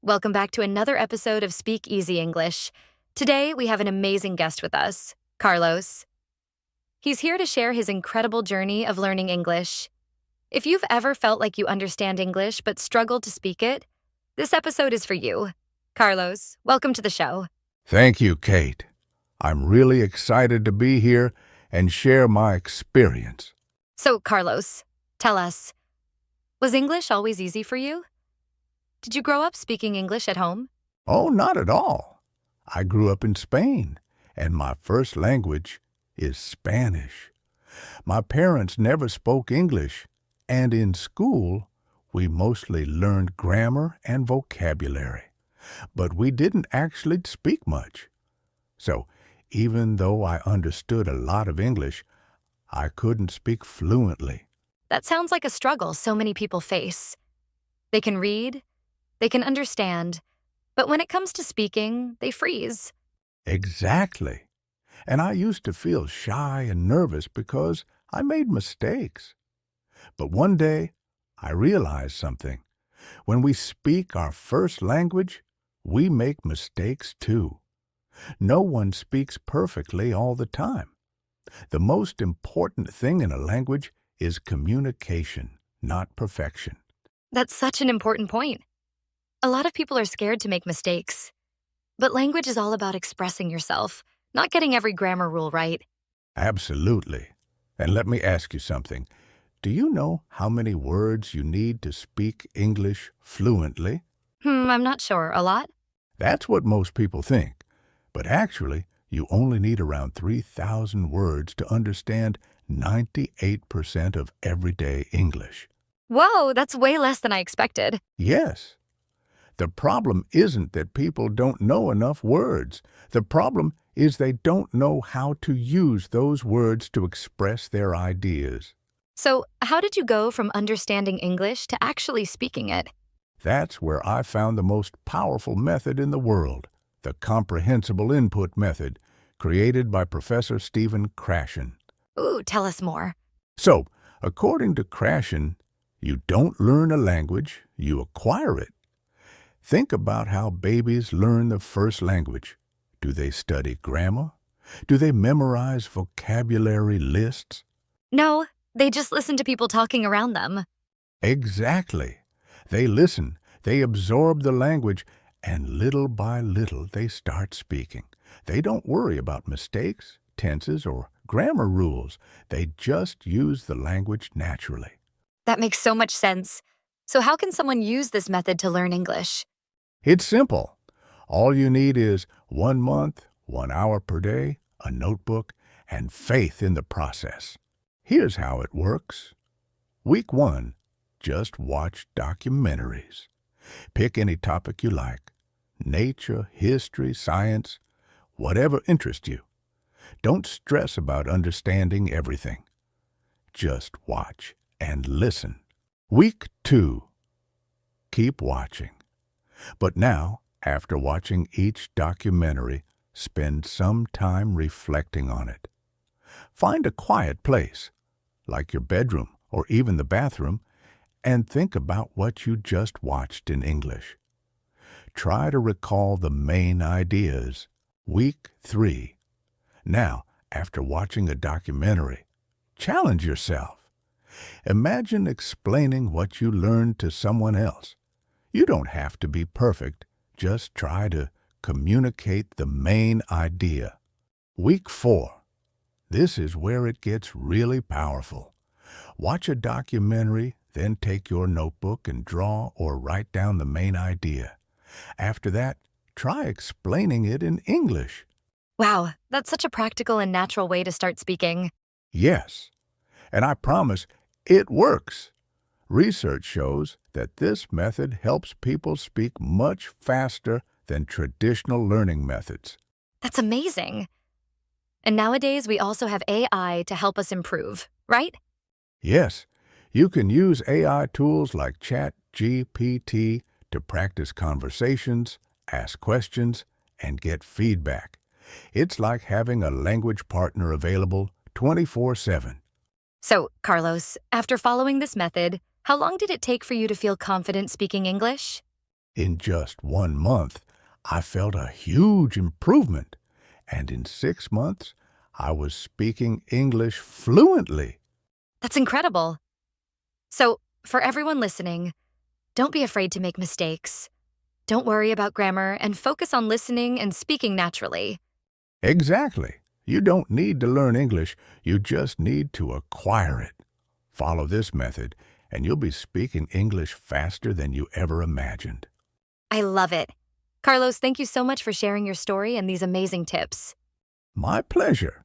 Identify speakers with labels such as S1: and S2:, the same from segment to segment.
S1: Welcome back to another episode of Speak Easy English. Today, we have an amazing guest with us, Carlos. He's here to share his incredible journey of learning English. If you've ever felt like you understand English but struggled to speak it, this episode is for you. Carlos, welcome to the show.
S2: Thank you, Kate. I'm really excited to be here and share my experience.
S1: So, Carlos, tell us, was English always easy for you? Did you grow up speaking English at home?
S2: Oh, not at all. I grew up in Spain, and my first language is Spanish. My parents never spoke English, and in school, we mostly learned grammar and vocabulary, but we didn't actually speak much. So, even though I understood a lot of English, I couldn't speak fluently.
S1: That sounds like a struggle so many people face. They can read, they can understand, but when it comes to speaking, they freeze.
S2: Exactly. And I used to feel shy and nervous because I made mistakes. But one day, I realized something. When we speak our first language, we make mistakes too. No one speaks perfectly all the time. The most important thing in a language is communication, not perfection.
S1: That's such an important point. A lot of people are scared to make mistakes. But language is all about expressing yourself, not getting every grammar rule right.
S2: Absolutely. And let me ask you something. Do you know how many words you need to speak English fluently?
S1: I'm not sure. A lot?
S2: That's what most people think. But actually, you only need around 3,000 words to understand 98% of everyday English.
S1: Whoa, that's way less than I expected.
S2: Yes. The problem isn't that people don't know enough words. The problem is they don't know how to use those words to express their ideas.
S1: So, how did you go from understanding English to actually speaking it?
S2: That's where I found the most powerful method in the world, the Comprehensible Input Method, created by Professor Stephen Krashen.
S1: Ooh, tell us more.
S2: So, according to Krashen, you don't learn a language, you acquire it. Think about how babies learn the first language. Do they study grammar? Do they memorize vocabulary lists?
S1: No, they just listen to people talking around them.
S2: Exactly. They listen, they absorb the language, and little by little they start speaking. They don't worry about mistakes, tenses, or grammar rules. They just use the language naturally.
S1: That makes so much sense. So how can someone use this method to learn English?
S2: It's simple. All you need is 1 month, 1 hour per day, a notebook, and faith in the process. Here's how it works. Week 1, just watch documentaries. Pick any topic you like. Nature, history, science, whatever interests you. Don't stress about understanding everything. Just watch and listen. Week 2, keep watching. But now, after watching each documentary, spend some time reflecting on it. Find a quiet place, like your bedroom or even the bathroom, and think about what you just watched in English. Try to recall the main ideas. Week 3. Now, after watching a documentary, challenge yourself. Imagine explaining what you learned to someone else. You don't have to be perfect. Just try to communicate the main idea. Week 4. This is where it gets really powerful. Watch a documentary, then take your notebook and draw or write down the main idea. After that, try explaining it in English.
S1: Wow, that's such a practical and natural way to start speaking.
S2: Yes, and I promise it works. Research shows that this method helps people speak much faster than traditional learning methods.
S1: That's amazing. And nowadays, we also have AI to help us improve, right?
S2: Yes, you can use AI tools like ChatGPT to practice conversations, ask questions, and get feedback. It's like having a language partner available 24/7.
S1: So, Carlos, after following this method, how long did it take for you to feel confident speaking English?
S2: In just 1 month, I felt a huge improvement, and in 6 months, I was speaking English fluently.
S1: That's incredible. So, for everyone listening, don't be afraid to make mistakes. Don't worry about grammar and focus on listening and speaking naturally.
S2: Exactly. You don't need to learn English, you just need to acquire it. Follow this method, and you'll be speaking English faster than you ever imagined.
S1: I love it. Carlos, thank you so much for sharing your story and these amazing tips.
S2: My pleasure.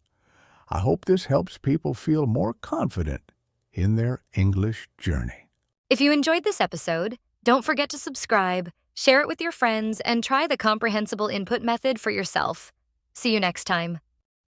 S2: I hope this helps people feel more confident in their English journey.
S1: If you enjoyed this episode, don't forget to subscribe, share it with your friends, and try the Comprehensible Input Method for yourself. See you next time.